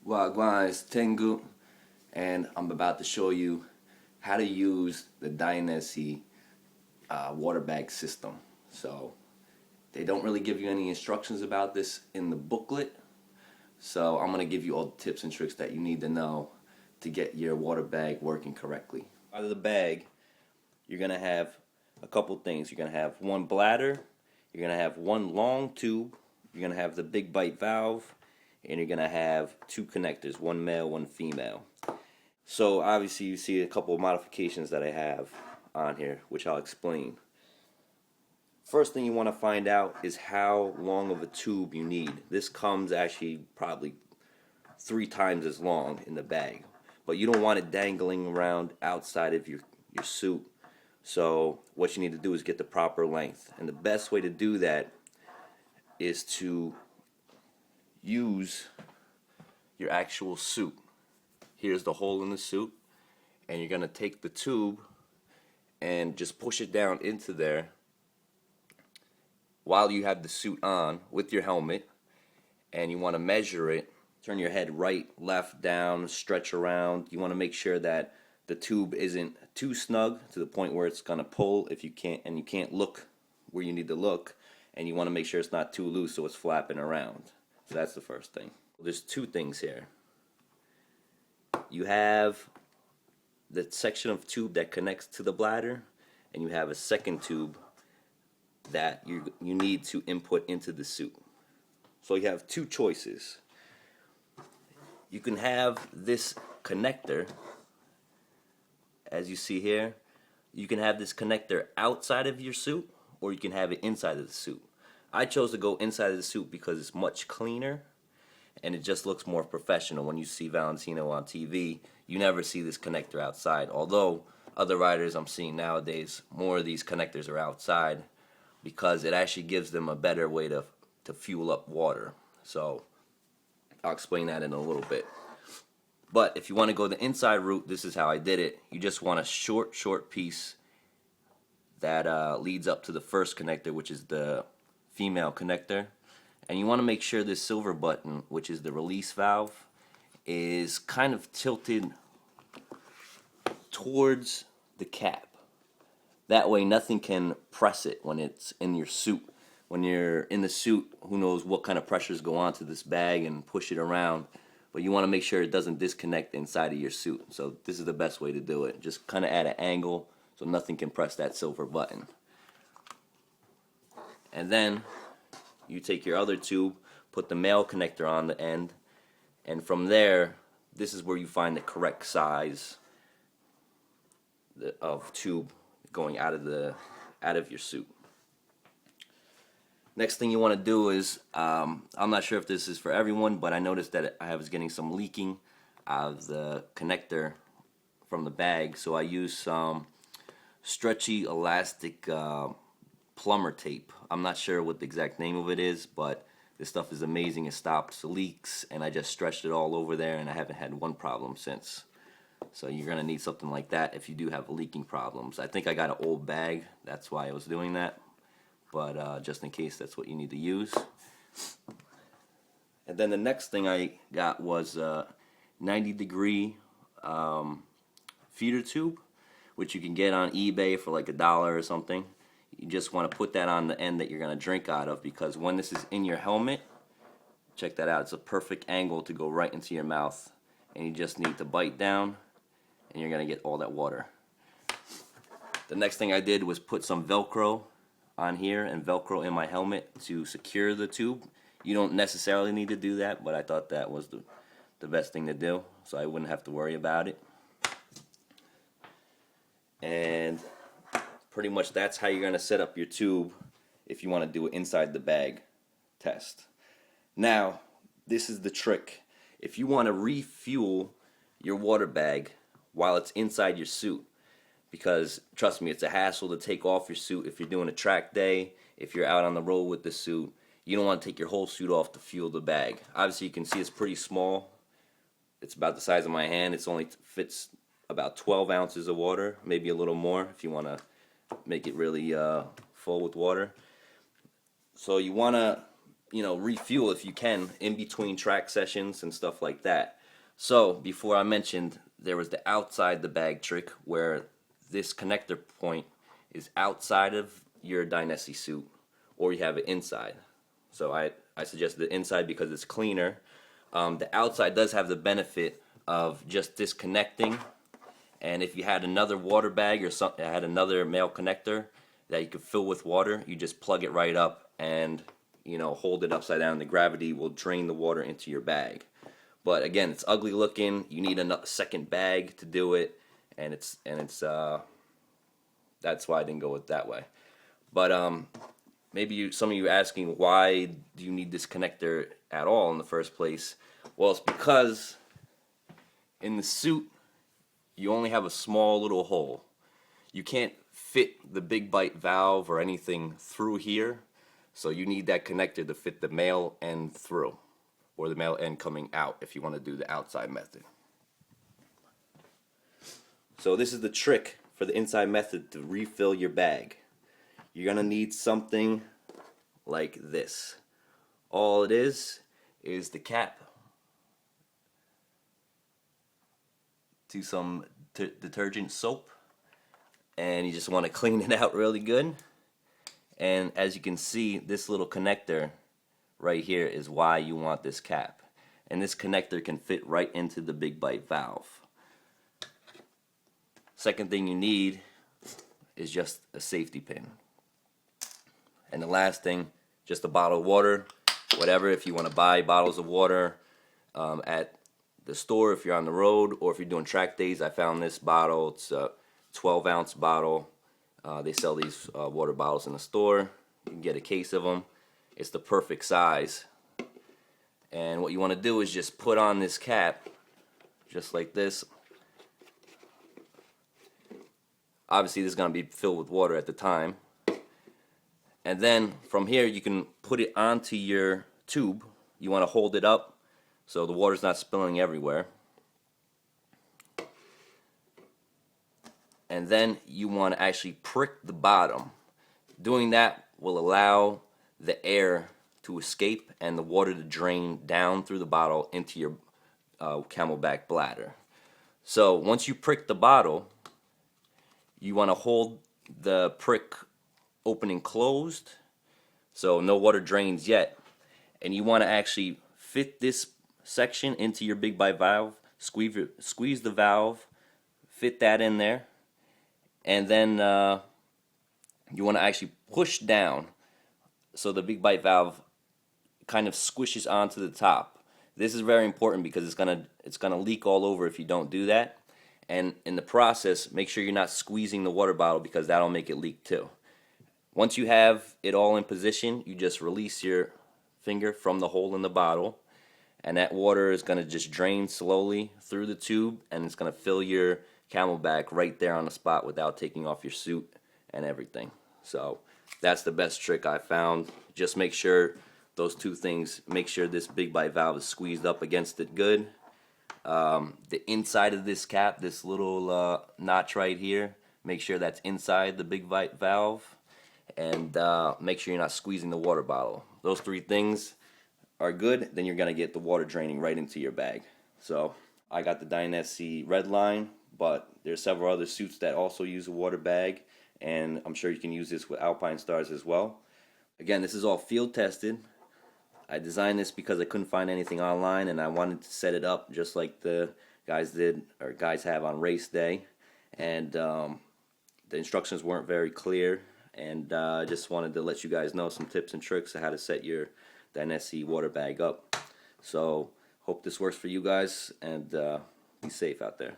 Wagwan is Tengu, and I'm about to show you how to use the Dainese Waterbag system. So they don't really give you any instructions about this in the booklet, so I'm going to give you all the tips and tricks that you need to know to get your water bag working correctly. Out of the bag, you're going to have a couple things. You're going to have one bladder, you're going to have one long tube, you're going to have the big bite valve, and you're going to have two connectors, one male, one female. So obviously you see a couple of modifications that I have on here, which I'll explain. First thing you want to find out is how long of a tube you need. This comes actually probably 3 times as long in the bag, but you don't want it dangling around outside of your suit. So what you need to do is get the proper length, and the best way to do that is to use your actual suit. Here's the hole in the suit, and you're gonna take the tube and just push it down into there while you have the suit on with your helmet, and you want to measure it. Turn your head right, left, down, stretch around. You want to make sure that the tube isn't too snug to the point where it's gonna pull if you can't look where you need to look, and you want to make sure it's not too loose so it's flapping around. So that's the first thing. There's 2 things here. You have the section of tube that connects to the bladder, and you have a second tube that you need to input into the suit. So you have 2 choices. You can have this connector, as you see here. You can have this connector outside of your suit, or you can have it inside of the suit. I chose to go inside of the suit because it's much cleaner and it just looks more professional. When you see Valentino on TV, you never see this connector outside. Although other riders I'm seeing nowadays, more of these connectors are outside because it actually gives them a better way to fuel up water. So I'll explain that in a little bit. But if you want to go the inside route, this is how I did it. You just want a short piece that leads up to the first connector, which is the female connector. And you want to make sure this silver button, which is the release valve, is kind of tilted towards the cap. That way nothing can press it when it's in your suit. When you're in the suit, who knows what kind of pressures go onto this bag and push it around. But you want to make sure it doesn't disconnect inside of your suit. So this is the best way to do it. Just kind of at an angle so nothing can press that silver button. And then you take your other tube, put the male connector on the end, and from there, this is where you find the correct size of tube going out of your suit. Next thing you want to do is, I'm not sure if this is for everyone, but I noticed that I was getting some leaking out of the connector from the bag, so I used some stretchy elastic plumber tape. I'm not sure what the exact name of it is, but this stuff is amazing. It stops leaks, and I just stretched it all over there, and I haven't had one problem since. So you're going to need something like that if you do have leaking problems. I think I got an old bag, that's why I was doing that. But just in case, that's what you need to use. And then the next thing I got was a 90-degree feeder tube, which you can get on eBay for like $1 or something. You just want to put that on the end that you're going to drink out of, because when this is in your helmet, check that out, it's a perfect angle to go right into your mouth. And you just need to bite down, and you're going to get all that water. The next thing I did was put some Velcro on here and Velcro in my helmet to secure the tube. You don't necessarily need to do that, but I thought that was the best thing to do, so I wouldn't have to worry about it. And pretty much that's how you're going to set up your tube if you want to do it inside the bag test. Now, this is the trick. If you want to refuel your water bag while it's inside your suit, because trust me, it's a hassle to take off your suit if you're doing a track day, if you're out on the road with the suit. You don't want to take your whole suit off to fuel the bag. Obviously you can see it's pretty small. It's about the size of my hand. It only fits about 12 ounces of water, maybe a little more if you want to make it really full with water. So you want to refuel if you can in between track sessions and stuff like that. So before I mentioned there was the outside the bag trick where this connector point is outside of your Dainese suit, or you have it inside. So I suggest the inside because it's cleaner. The outside does have the benefit of just disconnecting, and if you had another water bag or something, had another male connector that you could fill with water, you just plug it right up and hold it upside down. The gravity will drain the water into your bag. But again, it's ugly looking. You need a second bag to do it, and it's that's why I didn't go with that way. But maybe some of you asking, why do you need this connector at all in the first place? Well, it's because in the suit you only have a small little hole. You can't fit the big bite valve or anything through here, so you need that connector to fit the male end through, or the male end coming out if you want to do the outside method. So this is the trick for the inside method to refill your bag. You're gonna need something like this. All it is the cap to some detergent soap, and you just want to clean it out really good. And as you can see, this little connector right here is why you want this cap, and this connector can fit right into the big bite valve. Second thing you need is just a safety pin, and the last thing, just a bottle of water. Whatever, if you want to buy bottles of water at the store, if you're on the road, or if you're doing track days. I found this bottle. It's a 12-ounce bottle. They sell these water bottles in the store. You can get a case of them. It's the perfect size. And what you want to do is just put on this cap, just like this. Obviously, this is going to be filled with water at the time. And then from here, you can put it onto your tube. You want to hold it up so the water's not spilling everywhere. And then you want to actually prick the bottom. Doing that will allow the air to escape and the water to drain down through the bottle into your Camelback bladder. So once you prick the bottle, you want to hold the prick opening closed so no water drains yet, and you want to actually fit this section into your big bite valve. Squeeze the valve, fit that in there, and then you want to actually push down so the big bite valve kind of squishes onto the top. This is very important because it's gonna leak all over if you don't do that. And in the process, make sure you're not squeezing the water bottle because that'll make it leak too. Once you have it all in position, you just release your finger from the hole in the bottle, and that water is going to just drain slowly through the tube, and it's going to fill your Camelback right there on the spot without taking off your suit and everything. So that's the best trick I found. Just make sure those two things, make sure this big bite valve is squeezed up against it good. The inside of this cap, this little notch right here, make sure that's inside the big bite valve, and make sure you're not squeezing the water bottle. Those three things are good, then you're going to get the water draining right into your bag. So I got the Dainese red line, but there's several other suits that also use a water bag, and I'm sure you can use this with Alpine Stars as well. Again, this is all field tested. I designed this because I couldn't find anything online, and I wanted to set it up just like the guys did, or guys have on race day. And the instructions weren't very clear, and I just wanted to let you guys know some tips and tricks on how to set your Dainese water bag up. So hope this works for you guys, and be safe out there.